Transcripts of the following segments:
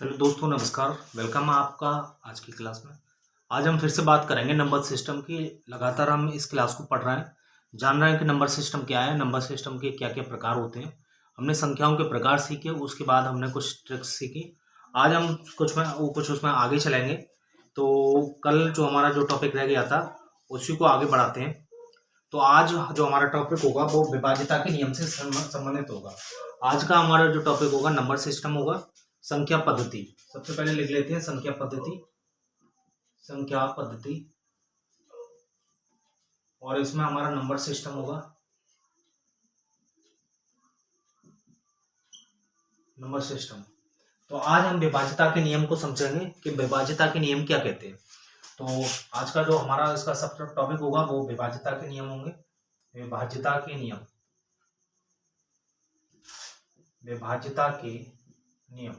Hello दोस्तों, नमस्कार। Welcome है आपका आज की क्लास में। आज हम फिर से बात करेंगे नंबर सिस्टम की। लगातार हम इस क्लास को पढ़ रहे हैं, जान रहे हैं कि नंबर सिस्टम क्या है, नंबर सिस्टम के क्या क्या प्रकार होते हैं। हमने संख्याओं के प्रकार सीखे, उसके बाद हमने कुछ ट्रिक्स सीखी। आज हम कुछ उसमें आगे चलेंगे। तो कल जो हमारा जो टॉपिक रह गया था उसी को आगे बढ़ाते हैं। तो आज जो हमारा टॉपिक होगा वो विभाज्यता के नियम से संबंधित होगा। आज का हमारा जो टॉपिक होगा नंबर सिस्टम होगा, संख्या पद्धति। सबसे पहले लिख लेते हैं संख्या पद्धति। संख्या पद्धति, और इसमें हमारा नंबर सिस्टम होगा नंबर सिस्टम। तो आज हम विभाज्यता के नियम को समझेंगे कि विभाज्यता के नियम क्या कहते हैं। तो आज का जो हमारा इसका सब टॉपिक होगा वो विभाज्यता के नियम होंगे। विभाज्यता के नियम, विभाज्यता के नियम।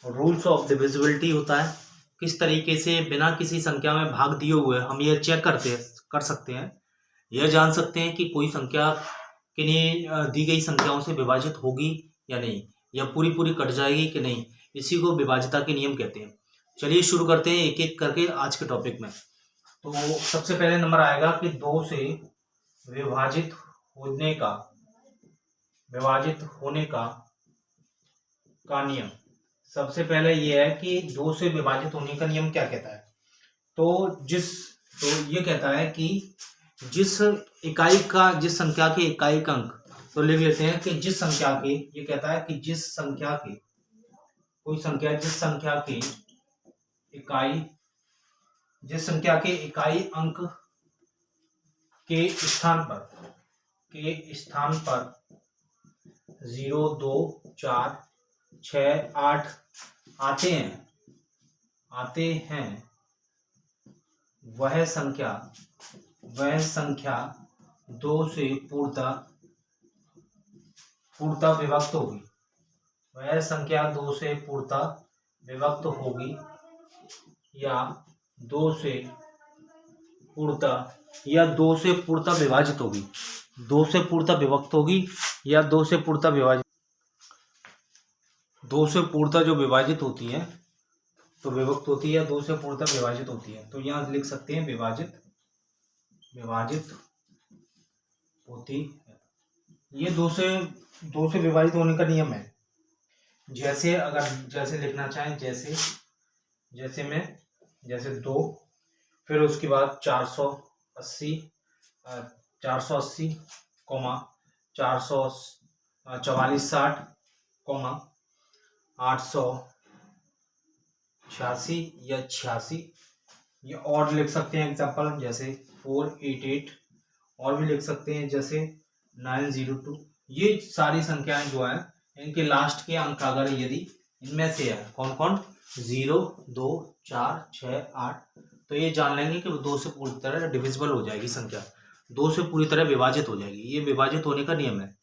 रूल्स ऑफ डिविजिबिलिटी होता है, किस तरीके से बिना किसी संख्या में भाग दिए हुए हम ये चेक कर सकते हैं, यह जान सकते हैं कि कोई संख्या किन्हीं दी गई संख्याओं से विभाजित होगी या नहीं, या पूरी पूरी कट जाएगी कि नहीं। इसी को विभाज्यता के नियम कहते हैं। चलिए शुरू करते हैं एक एक करके आज के टॉपिक में। तो सबसे पहले नंबर आएगा कि दो से विभाजित होने का नियम। सबसे पहले ये है कि दो से विभाजित होने का नियम क्या कहता है। तो ये कहता है कि जिस संख्या के इकाई का अंक, तो लिख लेते हैं कि जिस संख्या के, ये कहता है कि जिस संख्या के इकाई अंक के स्थान पर 0, 2, 4, 6, 8 आते हैं, वह संख्या दो से पूर्णतः विभक्त होगी। वह संख्या दो से पूर्णतः विभक्त होगी, या दो से पूर्णतः विभाजित होगी। दो से पूर्णतः विभक्त होगी या दो से पूर्णतः विभाजित। दो से पूर्णतः जो विभाजित होती है तो विभक्त होती है, दो से पूर्णतः विभाजित होती है। तो यहाँ लिख सकते हैं विभाजित होती है। ये दो से विभाजित होने का नियम है। जैसे लिखना चाहें, जैसे 2, फिर उसके बाद 480, 480, 444, 60, 886 या 86। ये और लिख सकते हैं एग्जांपल, जैसे 488, और भी लिख सकते हैं जैसे 902। ये सारी संख्याएं जो हैं, इनके लास्ट के अंक अगर यदि इनमें से है कौन कौन, 0, 2, 4, 6, 8, तो ये जान लेंगे कि दो से पूरी तरह डिविजिबल हो जाएगी संख्या, दो से पूरी तरह विभाजित हो जाएगी। ये विभाजित होने का नियम है।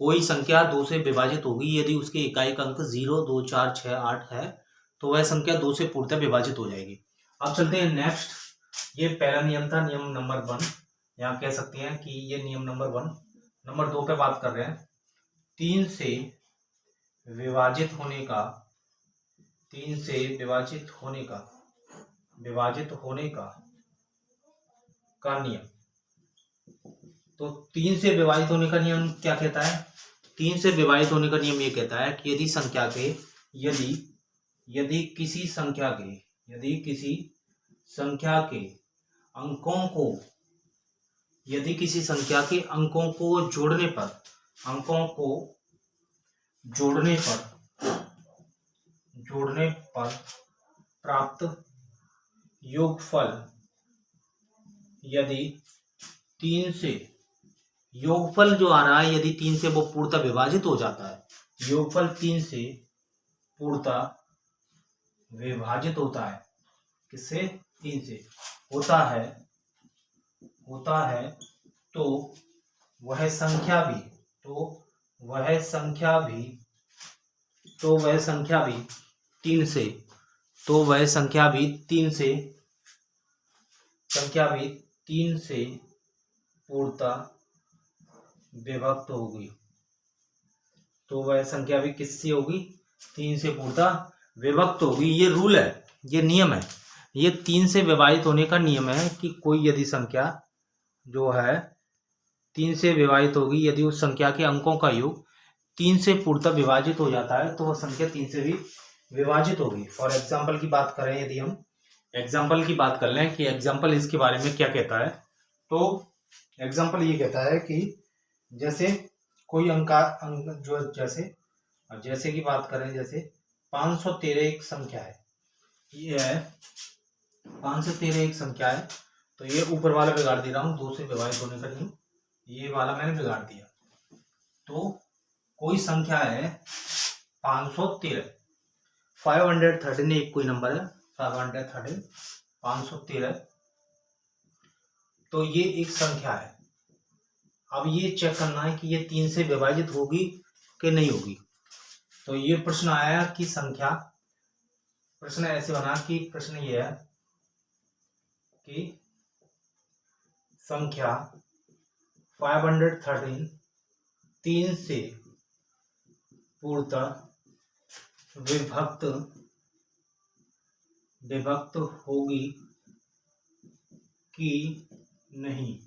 कोई संख्या दो से विभाजित होगी यदि उसके इकाई का अंक 0, 2, 4, 6, 8 है, तो वह संख्या दो से पूर्णतः विभाजित हो जाएगी। अब चलते हैं नेक्स्ट। ये पहला नियम था, नियम नंबर 1। यहाँ कह सकते हैं कि ये नियम नंबर 1। नंबर 2 पे बात कर रहे हैं, 3 से विभाजित होने का नियम। तो 3 से विभाजित होने का नियम क्या कहता है। 3 से विभाजित होने का नियम ये कहता है कि यदि किसी संख्या के अंकों को जोड़ने पर प्राप्त योगफल यदि 3 से, योगफल जो आ रहा है यदि 3 से वो पूर्णतः विभाजित हो जाता है, योगफल 3 से पूर्णतः विभाजित होता है, किससे, 3 से होता है, तो वह संख्या भी 3 से पूर्णतः विभक्त होगी। तो वह संख्या भी किससे होगी, 3 से पूर्णतः विभक्त होगी। ये रूल है, ये नियम है, ये 3 से विभाजित होने का नियम है कि कोई यदि संख्या जो है 3 से विभाजित होगी, यदि उस संख्या के अंकों का योग 3 से पूर्णतः विभाजित हो जाता है तो वह संख्या 3 से भी विभाजित होगी। फॉर एग्जाम्पल की बात करें, यदि हम एग्जाम्पल की बात कर लें कि एग्जाम्पल इसके बारे में क्या कहता है, तो एग्जाम्पल ये कहता है कि जैसे कोई अंक जो जैसे की बात करें, जैसे 513 एक संख्या है, ये है 513 एक संख्या है, तो ये ऊपर वाला बिगाड़ दे रहा हूँ, 2 से विभाजित होने का नहीं, ये वाला मैंने बिगाड़ दिया। तो कोई संख्या है 513, 513 एक कोई नंबर है, 513, 513, तो ये एक संख्या है। अब ये चेक करना है कि ये 3 से विभाजित होगी कि नहीं होगी। तो ये प्रश्न आया कि संख्या, प्रश्न ऐसे बना कि प्रश्न ये है कि संख्या 513 3 से पूर्णतः विभक्त होगी कि नहीं।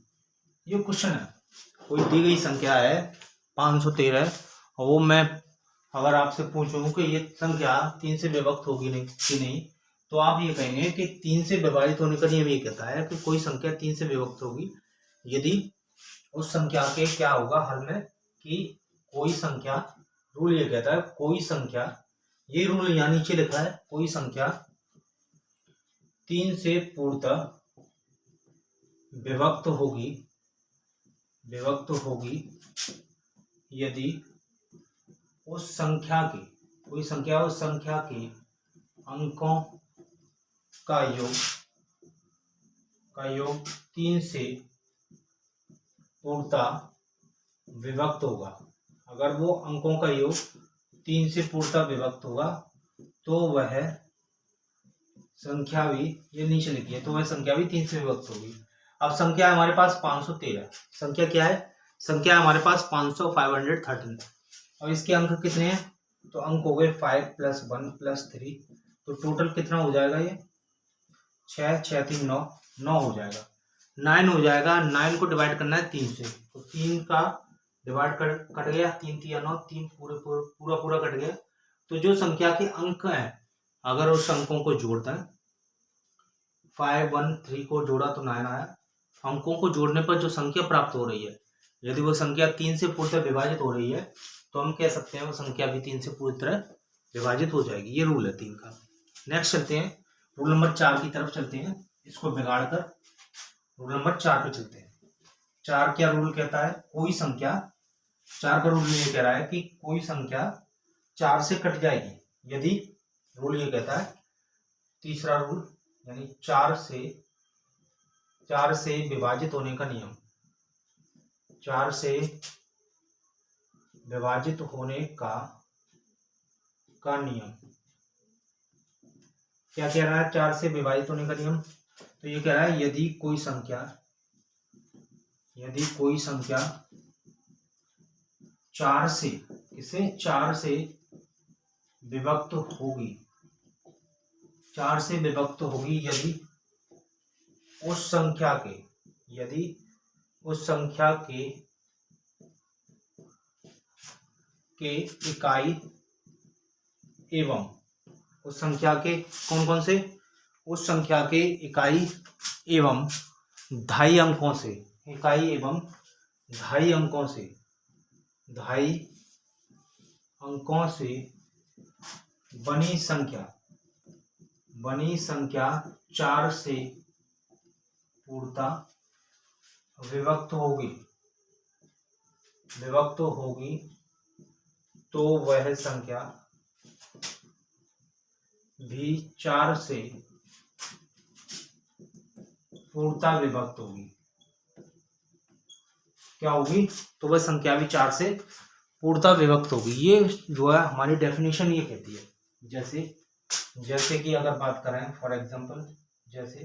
ये क्वेश्चन है, कोई दी गई संख्या है 513 और वो मैं अगर आपसे पूछूं कि ये संख्या 3 से विभक्त होगी नहीं कि नहीं, तो आप ये कहेंगे कि 3 से विभाजित होने का नियम ये कहता है कि कोई संख्या 3 से विभक्त होगी यदि उस संख्या के क्या होगा हल में, कि कोई संख्या, रूल ये कहता है कोई संख्या, ये रूल यहाँ नीचे लिखा है, कोई संख्या 3 से पूर्णतः विभक्त होगी यदि उस संख्या के, कोई संख्या उस संख्या के अंकों का योग 3 से पूर्णतः विभक्त होगा। अगर वो अंकों का योग 3 से पूर्णतः विभक्त होगा तो वह संख्या भी, ये नीचे लिखी है, तो वह संख्या भी 3 से विभक्त होगी। अब संख्या है हमारे पास 513, संख्या क्या है, संख्या है हमारे पास 513, और इसके अंक कितने हैं, तो अंक हो गए 5 + 1 + 3, तो टोटल कितना हो जाएगा, ये 6 6 3 9 9 हो जाएगा, 9 हो जाएगा। 9 को डिवाइड करना है 3 से, तो 3 का डिवाइड कट गया, 3 3 9, 3 पूरा कट गया। तो जो संख्या के अंक हैं, अगर उस अंकों को जोड़ते हैं, 5 1 3 को जोड़ा तो 9 आया, अंकों को जोड़ने पर जो संख्या प्राप्त हो रही है, यदि वो संख्या 3 से पूरी तरह विभाजित हो रही है तो हम कह सकते हैं वो संख्या भी 3 से पूरी तरह विभाजित हो जाएगी। ये रूल है 3 का। नेक्स्ट चलते हैं, रूल नंबर 4 की तरफ चलते हैं, इसको बिगाड़ कर रूल नंबर 4 पे चलते हैं। 4 क्या रूल कहता है, कोई संख्या, 4 का रूल ये कह रहा है कि कोई संख्या 4 से कट जाएगी यदि, रूल ये कहता है, तीसरा रूल यानी 4 से विभाजित होने का नियम, 4 से विभाजित होने का नियम क्या कह रहा है, 4 से विभाजित होने का नियम, तो ये कह रहा है यदि कोई संख्या 4 से, किसे, 4 से विभक्त होगी, 4 से विभक्त होगी यदि उस संख्या के इकाई एवं उस संख्या के कौन से, उस संख्या के इकाई एवं ढाई अंकों से, इकाई एवं ढाई अंकों से बनी संख्या 4 से पूर्णतः विभक्त होगी तो वह संख्या भी 4 से पूर्णतः विभक्त होगी। क्या होगी, तो वह संख्या भी 4 से पूर्णतः विभक्त होगी। ये जो है हमारी डेफिनेशन ये कहती है। जैसे कि अगर बात करें फॉर एग्जांपल, जैसे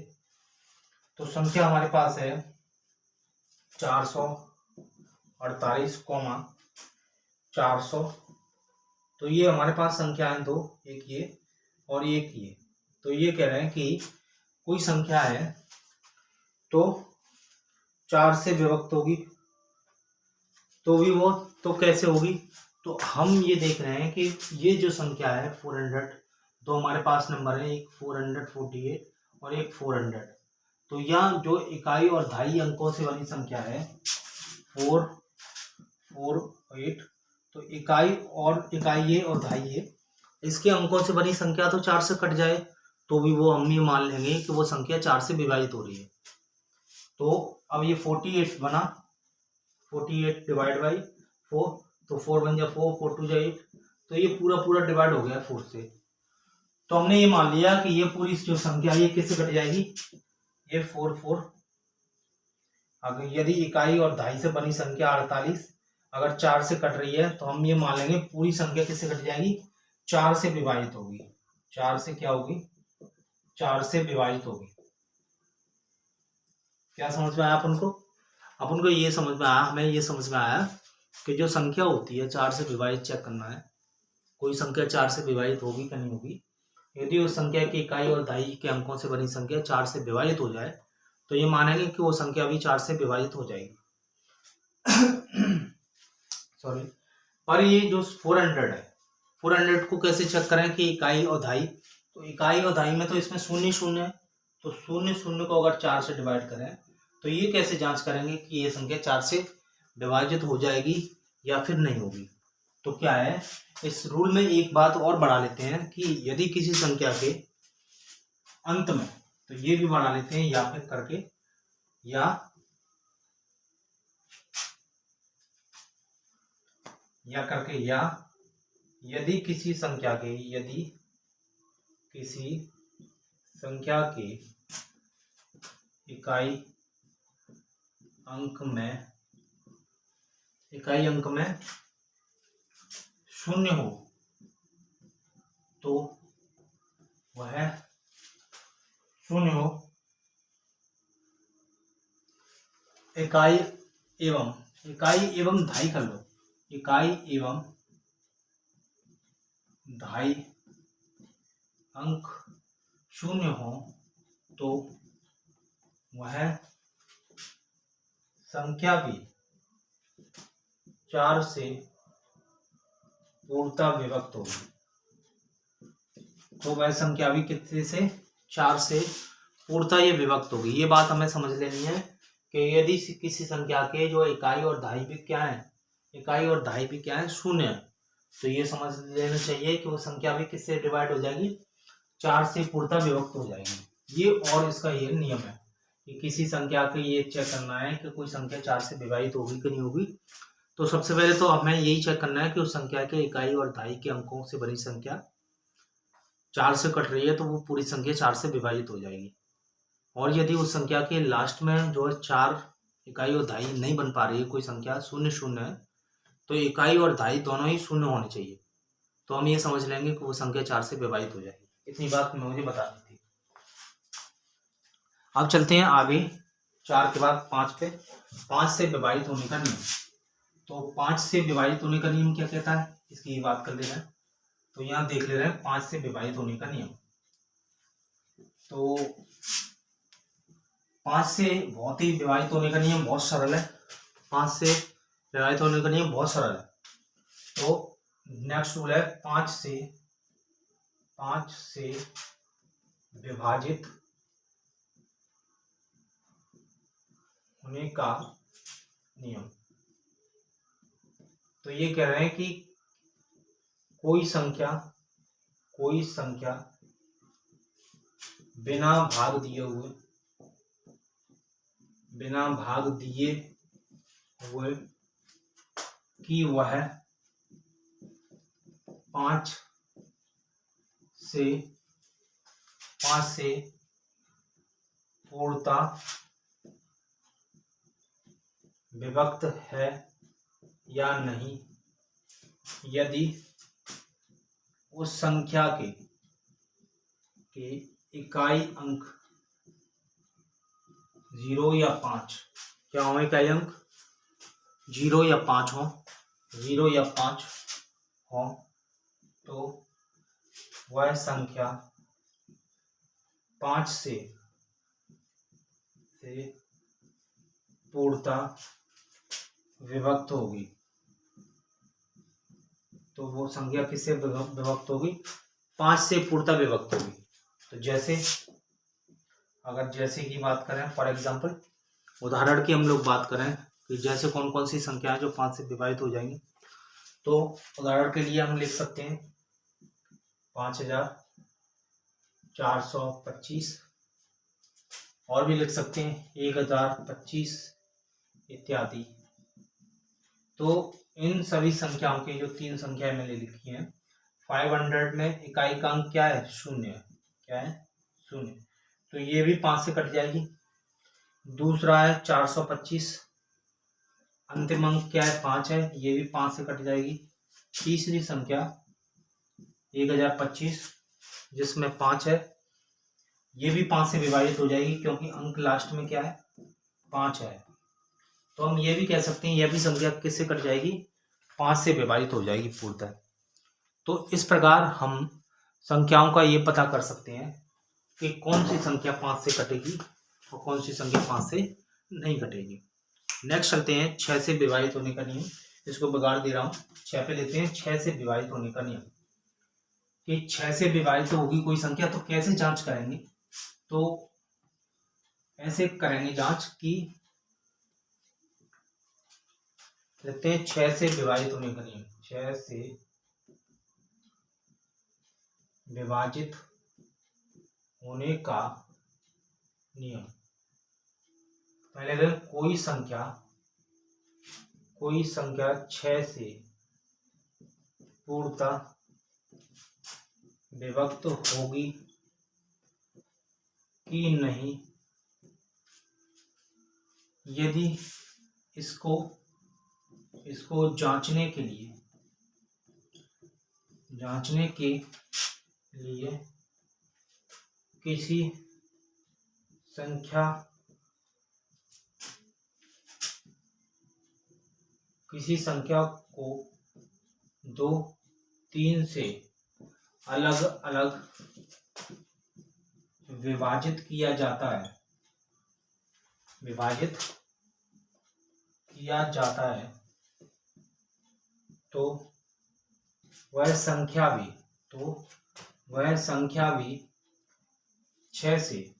तो संख्या हमारे पास है 448, 400 तो ये हमारे पास संख्याएं दो, एक ये और एक ये। तो ये कह रहे हैं कि कोई संख्या है तो 4 से विभक्त होगी, तो भी वो तो कैसे होगी, तो हम ये देख रहे हैं कि ये जो संख्या है 400, दो हमारे पास नंबर है, एक 448 और एक 400। तो यहाँ जो इकाई और दहाई अंकों से बनी संख्या है 448, तो इकाई ये और दहाई ये, इसके अंकों से बनी संख्या तो 4 से कट जाए तो भी वो हम ये मान लेंगे कि वो संख्या 4 से विभाजित हो रही है। तो अब ये 48 बना, 48 डिवाइड बाई 4, तो 4 बन जाए 4, 4 2 जा 8, तो ये पूरा डिवाइड हो गया 4 से। तो हमने ये मान लिया कि ये पूरी जो संख्या ये किससे कट जाएगी, ये 4 अगर यदि इकाई और दहाई से बनी संख्या 48 अगर 4 से कट रही है तो हम ये मान लेंगे पूरी संख्या किससे कट जाएगी, 4 से विभाजित होगी। 4 से क्या होगी, 4 से विभाजित होगी। क्या समझ में आया अपन को ये समझ में आया, हमें ये समझ में आया कि जो संख्या होती है 4 से विभाजित चेक करना है, कोई संख्या 4 से विभाजित होगी कि नहीं होगी। यदि उस संख्या की इकाई और दहाई के अंकों से बनी संख्या 4 से विभाजित हो जाए तो ये मानेंगे कि वो संख्या भी 4 से विभाजित हो जाएगी। सॉरी, पर ये जो 400 है, 400 को कैसे चेक करें कि इकाई और दहाई, तो इकाई और दहाई में तो इसमें 0 0 है, तो 0 0 को अगर 4 से डिवाइड करें तो ये कैसे जांच करेंगे कि ये संख्या 4 से विभाजित हो जाएगी या फिर नहीं होगी। तो क्या है, इस रूल में एक बात और बढ़ा लेते हैं कि यदि किसी संख्या के अंत में, तो ये भी बढ़ा लेते हैं या फिर करके, या यदि किसी संख्या के इकाई अंक में 0 हो तो वह 0 हो, इकाई एवं दहाई कर लो, इकाई एवं दहाई अंक 0 हो तो वह संख्या भी 4 से पूर्णतः विभक्त होगी। तो वह संख्या भी कितने से, 4 से पूर्णतः ये विभक्त होगी। ये बात हमें समझ लेनी है कि यदि किसी संख्या के जो इकाई और दहाई भी क्या है, 0 है, तो ये समझ लेना चाहिए कि वो संख्या भी किससे डिवाइड हो जाएगी, 4 से पूर्णतः विभक्त हो जाएगी। ये और इसका ये नियम है कि किसी संख्या के ये चेक करना है कि कोई संख्या 4 से विभाजित होगी कि नहीं होगी। तो सबसे पहले तो हमें यही चेक करना है कि उस संख्या के इकाई और दहाई के अंकों से बनी संख्या 4 से कट रही है तो वो पूरी संख्या 4 से विभाजित हो जाएगी। और यदि उस संख्या के लास्ट में जो 4 इकाई और दहाई नहीं बन पा रही है, कोई संख्या 0 0 है, तो इकाई और दहाई दोनों ही 0 होने चाहिए, तो हम ये समझ लेंगे कि वो संख्या 4 से विभाजित हो जाएगी। इतनी बात मुझे बतानी थी। अब चलते हैं आगे, 4 के बाद 5 पे, 5 से विभाजित होने का नियम। तो 5 से विभाजित होने का नियम क्या कहता है, इसकी बात कर ले रहे हैं। तो यहाँ देख ले रहे हैं 5 से विभाजित होने का नियम। तो 5 से बहुत ही विभाजित होने का नियम बहुत सरल है। 5 से विभाजित होने का नियम बहुत सरल है। तो नेक्स्ट रूल है 5 से विभाजित होने का नियम। तो ये कह रहे हैं कि कोई संख्या बिना भाग दिए हुए कि वह 5 से पूर्णतः विभक्त है या नहीं, यदि उस संख्या के इकाई अंक 0 या 5, क्या हो इकाई अंक 0 या 5 हो, तो वह संख्या 5 से पूर्णतः विभक्त होगी। तो वो संख्या किससे विभक्त होगी? 5 से पूर्णतः विभक्त होगी। तो जैसे अगर जैसे की बात करें, फॉर एग्जांपल उदाहरण की हम लोग बात करें कि जैसे कौन कौन सी संख्या है जो 5 से विभाजित हो जाएंगी, तो उदाहरण के लिए हम लिख सकते हैं 5425, और भी लिख सकते हैं 1025 इत्यादि। तो इन सभी संख्याओं के जो 3 संख्याएं मैंने लिखी हैं, 500 में इकाई का अंक क्या है? 0। क्या है? 0। तो ये भी 5 से कट जाएगी। दूसरा है 425, अंतिम अंक क्या है? 5 है, ये भी 5 से कट जाएगी। तीसरी संख्या 1025 जिसमें 5 है, ये भी 5 से विभाजित हो जाएगी क्योंकि अंक लास्ट में क्या है? 5 है। तो हम ये भी कह सकते हैं यह भी संख्या किससे कट जाएगी? 5 से विभाजित हो जाएगी पूर्णतः। तो इस प्रकार हम संख्याओं का ये पता कर सकते हैं कि कौन सी संख्या 5 से कटेगी और कौन सी संख्या 5 से नहीं कटेगी। नेक्स्ट चलते हैं 6 से विभाजित होने का नियम। इसको बिगाड़ दे रहा हूँ, 6 पे लेते हैं 6 से विभाजित होने का नियम। कि 6 से विभाजित होगी कोई संख्या तो कैसे जांच करेंगे? तो ऐसे करेंगे जांच की लेते हैं 6 से विभाजित होने का नियम। 6 से विभाजित होने का नियम। पहले देखें कोई संख्या 6 से पूर्णतः विभक्त होगी कि नहीं, यदि इसको जांचने के लिए किसी संख्या को 2, 3 से अलग अलग विभाजित किया जाता है, तो वह संख्या भी 6 से,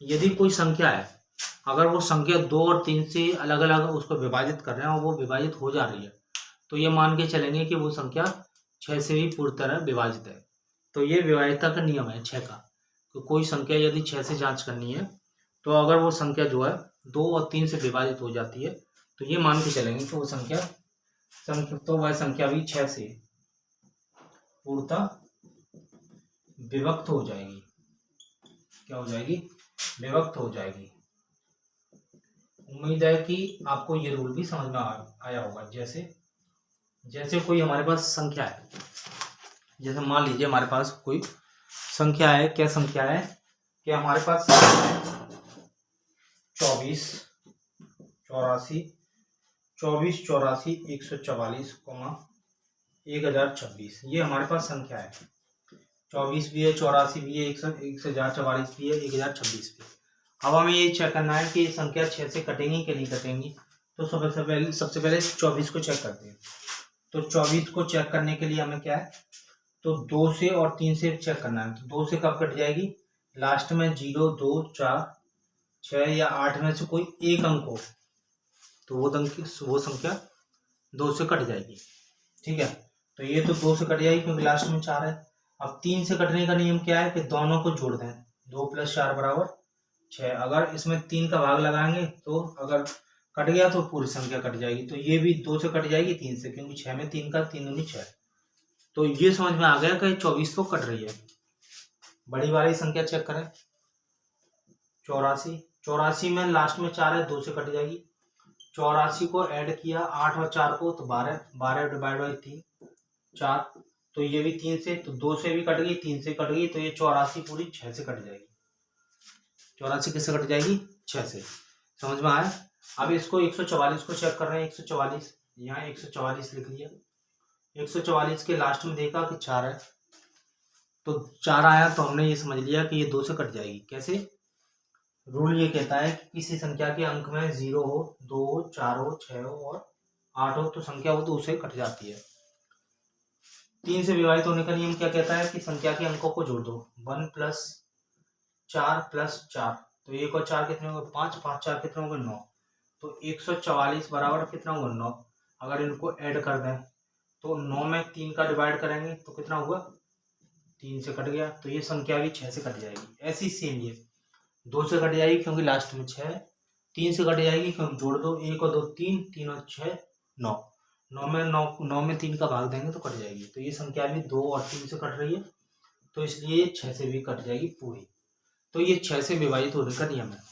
यदि कोई संख्या है अगर वो संख्या 2 और 3 से अलग अलग उसको विभाजित कर रहे हैं और वो विभाजित हो जा रही है, तो ये मान के चलेंगे कि वो संख्या 6 से भी पूरी तरह विभाजित है। तो ये विभाज्यता का नियम है 6 का। तो कोई संख्या यदि 6 से जांच करनी है तो अगर वो संख्या जो है 2 और 3 से विभाजित हो जाती है तो ये मान के चलेंगे कि वो वह संख्या भी 6 से पूर्णतः विभक्त हो जाएगी। क्या हो जाएगी? विभक्त हो जाएगी। उम्मीद है कि आपको ये रूल भी समझ में आया होगा। जैसे कोई हमारे पास संख्या है, जैसे मान लीजिए हमारे पास कोई संख्या है। क्या संख्या है? कि हमारे पास 24 84 144, 1026 ये हमारे पास संख्या है। 24 भी है, 84 भी है, 1044 भी है, 1026 भी है। अब हमें ये चेक करना है कि ये संख्या 6 से कटेंगी कि नहीं कटेंगी। तो सबसे पहले 24 को चेक करते हैं। तो 24 को चेक करने के लिए हमें क्या है? तो 2 से और 3 से चेक करना है। तो 2 से कब कट जाएगी? लास्ट में 0, 2, 4, 6 या 8 में से कोई एक अंक हो तो वो संख्या 2 से कट जाएगी। ठीक है, तो ये तो 2 से कट जाएगी क्योंकि लास्ट में 4 है। अब 3 से कटने का नियम क्या है? कि दोनों को जोड़ दें। 2 + 4 = 6। अगर इसमें 3 का भाग लगाएंगे तो अगर कट गया तो पूरी संख्या कट जाएगी। तो ये भी 2 से कट जाएगी 3 से, क्योंकि 6 में 3 का 3 दूनी 6। तो ये समझ में आ गया कि 24 तो कट रही है। बड़ी वाली संख्या चेक करें। 84 में लास्ट में 4 है, 2 से कट जाएगी। 84 को ऐड किया 8 और 4 को तो 12 डिवाइड बाई 3 4। तो ये भी 3 से, तो 2 से भी कट गई, 3 से कट गई, तो ये 84 पूरी 6 से कट जाएगी। 84 किससे कट जाएगी? 6 से। समझ में आया? अब इसको 144 को चेक कर रहे हैं। 144 यहाँ 144 लिख लिया। 144 के लास्ट में देखा कि 4 है, तो 4 आया तो हमने ये समझ लिया कि ये 2 से कट जाएगी। कैसे? रूल ये कहता है कि किसी संख्या के अंक में 0 हो, 2 हो, 4 हो, 6 हो और 8 हो तो संख्या वो 2 से कट जाती है। 3 से विभाजित होने का नियम क्या कहता है कि संख्या के अंकों को जोड़ दो। 1 + 4 + 4, तो 1 और 4 कितने होंगे? 5, 5 4 कितने होंगे? 9। तो 144 बराबर कितना होगा? 9। अगर इनको ऐड कर दें तो 9 में 3 का डिवाइड करेंगे तो कितना हुआ? 3 से कट गया, तो ये संख्या भी 6 से कट जाएगी। ऐसी सेम ये 2 से कट जाएगी क्योंकि लास्ट में 6 है, 3 से कट जाएगी क्योंकि जोड़ दो, 1 और 2 3, 3 और 6 9, 9 में 3 का भाग देंगे तो कट जाएगी। तो ये संख्या भी 2 और 3 से कट रही है, तो इसलिए 6 से भी कट जाएगी पूरी। तो ये 6 से विभाजित होने का नियम है।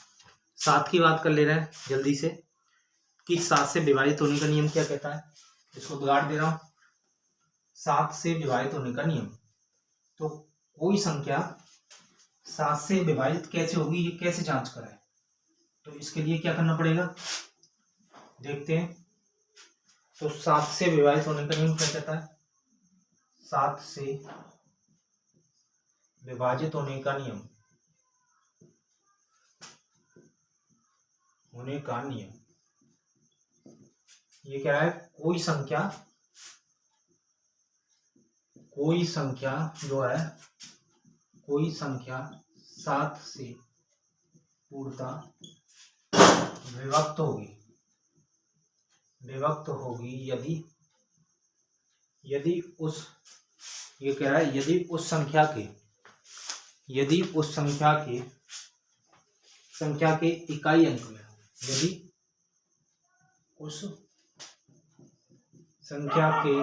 7 की बात कर ले रहे हैं जल्दी से कि 7 से विभाजित होने का नियम क्या कहता है। इसको बिगाड़ दे रहा हूँ। 7 से विभाजित होने का नियम, तो कोई संख्या 7 से विभाजित कैसे होगी, ये कैसे जांच कराएं। तो इसके लिए क्या करना पड़ेगा देखते हैं। तो 7 से विभाजित होने का नियम क्या कहता है? 7 से विभाजित होने का नियम, ये क्या है? कोई संख्या जो है, कोई संख्या 7 से पूर्णतः विभक्त होगी यदि उस, ये कह रहा है यदि उस संख्या के इकाई अंक में, यदि उस संख्या के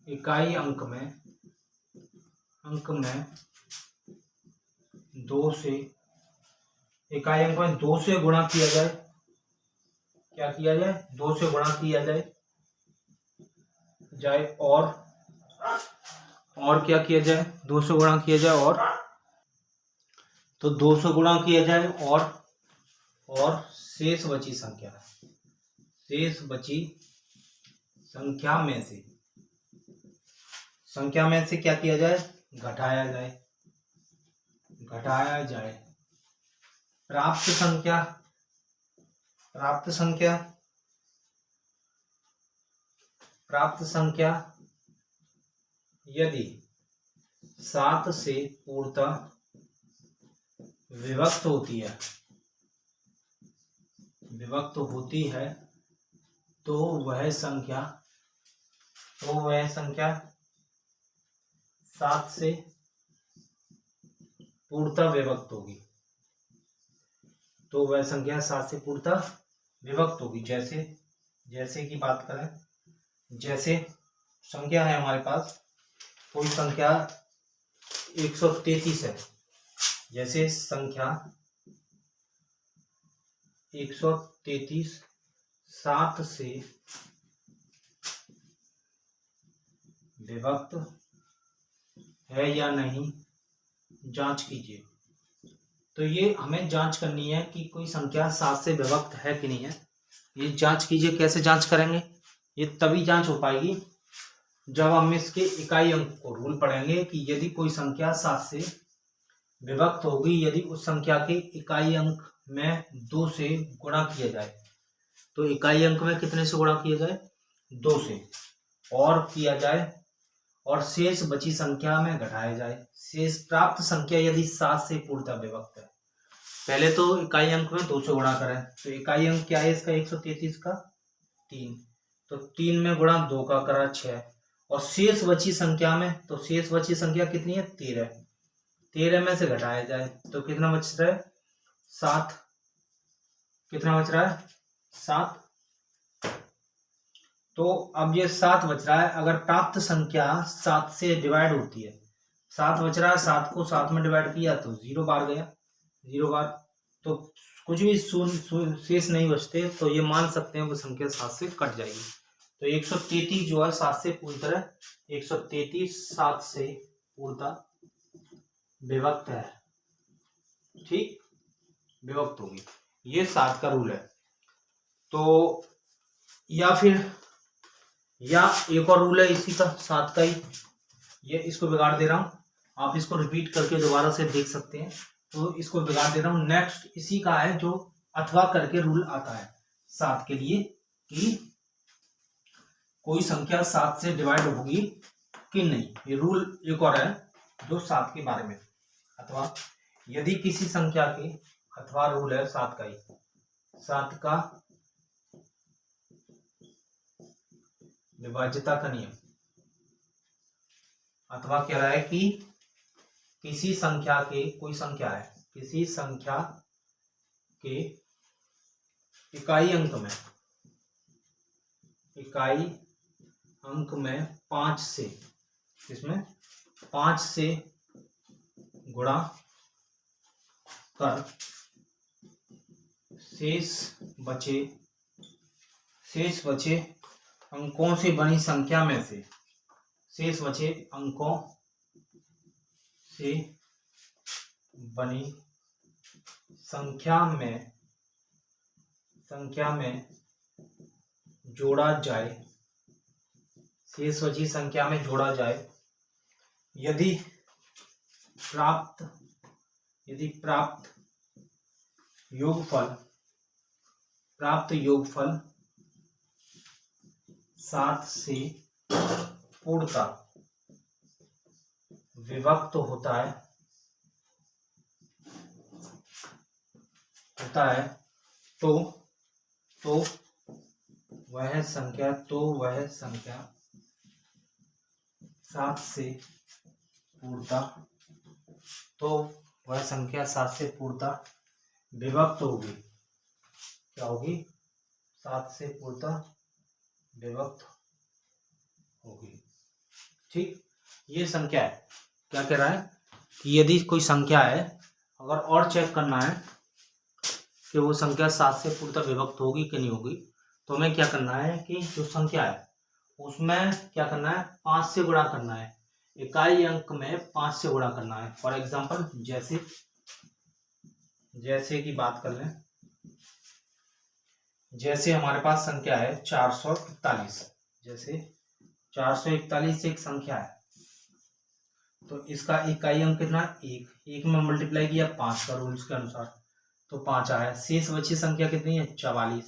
इकाई अंक में 2 से गुणा किया जाए। क्या किया जाए? 2 से गुणा किया जाए और क्या किया जाए? 2 से गुणा किया जाए और, तो 2 से गुणा किया जाए और शेष बची संख्या में से क्या किया जाए? घटाया जाए। प्राप्त संख्या यदि 7 से पूर्णतः विभक्त होती है तो वह संख्या 7 से पूर्णतः विभक्त होगी। तो वह संख्या 7 से पूर्णतः विभक्त होगी। जैसे की बात करें, जैसे संख्या है हमारे पास, कोई संख्या 133 है। जैसे संख्या 133 7 से विभक्त है या नहीं, जांच कीजिए। तो ये हमें जांच करनी है कि कोई संख्या 7 से विभक्त है कि नहीं है। ये जांच कीजिए। कैसे जांच करेंगे? ये तभी जांच हो पाएगी जब हम इसके इकाई अंक को रूल पढ़ेंगे कि यदि कोई संख्या 7 से विभक्त होगी, यदि उस संख्या के इकाई अंक में 2 से गुणा किया जाए। तो इकाई अंक में कितने से गुणा किया जाए? 2 से, और किया जाए और शेष बची संख्या में घटाया जाए। शेष प्राप्त संख्या यदि 7 से पूर्णतः विभक्त है, पहले तो इकाई अंक में 2 से गुणा करें। तो इकाई अंक क्या है इसका? 133 का 3, तो 3 में गुणा 2 का करा 6, और शेष बची संख्या में, तो शेष बची संख्या कितनी है? 13। 13 में से घटाया जाए तो कितना बच रहा है? 7। कितना बच रहा है? 7। तो अब ये 7 बच रहा है। अगर प्राप्त संख्या 7 से डिवाइड होती है, 7 बच रहा है, 7 को 7 में डिवाइड किया तो 0 बार गया, 0 बार, तो कुछ भी शेष नहीं बचते, तो ये मान सकते हैं वो संख्या 7 से कट जाएगी। तो 133 जो है 7 से पूरी तरह, 133 7 से पूर्णतः विभक्त है। ठीक, विभक्त होगी। ये 7 का रूल है। तो या फिर या एक और रूल है इसी का 7 का ही, ये इसको बिगाड़ दे रहा हूँ, आप इसको रिपीट करके दोबारा से देख सकते हैं। तो इसको बिगाड़ दे रहा हूँ। नेक्स्ट इसी का है जो अथवा करके रूल आता है 7 के लिए, कि कोई संख्या 7 से डिवाइड होगी कि नहीं। ये रूल एक और है जो 7 के बारे में। अथवा यदि किसी संख्या के, अथवा रूल है 7 का ही, 7 का विभाज्यता का नियम। अथवा कह रहा है कि किसी संख्या के, कोई संख्या है, किसी संख्या के इकाई अंक में, इकाई अंक में 5 से, इसमें 5 से गुणा कर शेष बचे अंकों से बनी संख्या में से, शेष बचे अंकों से बनी संख्या में जोड़ा जाए, शेष बची संख्या में जोड़ा जाए यदि प्राप्त योगफल 7 से पूर्णतः विभक्त होता है तो वह संख्या 7 से पूर्णतः विभक्त होगी। क्या होगी? 7 से पूर्णतः विभक्त होगी। ठीक, ये संख्या है। क्या कह रहा है कि यदि कोई संख्या है, अगर और चेक करना है कि वो संख्या 7 से पूर्णतः विभक्त होगी कि नहीं होगी, तो हमें क्या करना है कि जो संख्या है उसमें क्या करना है, 5 से गुणा करना है। इकाई अंक में 5 से गुणा करना है। फॉर एग्जाम्पल जैसे की बात कर लें, जैसे हमारे पास संख्या है 441, जैसे 441 एक संख्या है, तो इसका इकाई अंक कितना, 1 में मल्टीप्लाई किया 5 का रूल्स के अनुसार, तो 5 आया। शेष बची संख्या कितनी है, 44।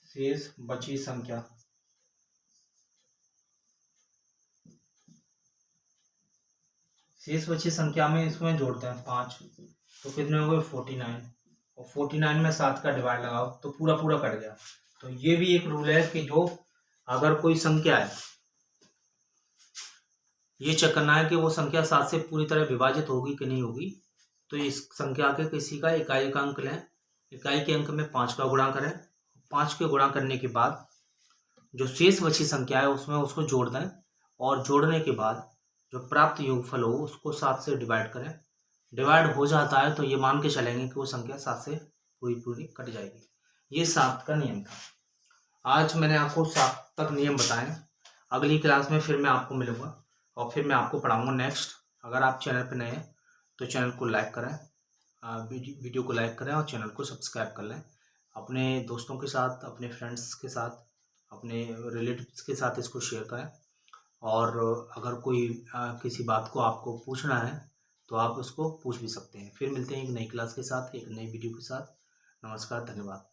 शेष बची संख्या, शेष बची संख्या में इसमें जोड़ते हैं 5, तो कितने हो गए, 49। और 49 में 7 का डिवाइड लगाओ तो पूरा कट गया। तो ये भी एक रूल है कि जो अगर कोई संख्या है, ये चेक करना है कि वो संख्या 7 से पूरी तरह विभाजित होगी कि नहीं होगी। तो इस संख्या के किसी का इकाई का अंक लें, इकाई के अंक में 5 का गुणा करें, 5 के गुणा करने के बाद जो शेष बची संख्या है उसमें उसको जोड़ दें, और जोड़ने के बाद जो प्राप्त योगफल हो उसको 7 से डिवाइड करें। डिवाइड हो जाता है तो ये मान के चलेंगे कि वो संख्या 7 से पूरी कट जाएगी। ये 7 का नियम था। आज मैंने आपको 7 तक नियम बताए। अगली क्लास में फिर मैं आपको मिलूंगा और फिर मैं आपको पढ़ाऊंगा नेक्स्ट। अगर आप चैनल पर नए हैं तो चैनल को लाइक करें, वीडियो को लाइक करें और चैनल को सब्सक्राइब कर लें। अपने दोस्तों के साथ, अपने फ्रेंड्स के साथ, अपने रिलेटिव्स के साथ इसको शेयर करें। और अगर कोई किसी बात को आपको पूछना है तो आप उसको पूछ भी सकते हैं। फिर मिलते हैं एक नई क्लास के साथ, एक नई वीडियो के साथ। नमस्कार, धन्यवाद।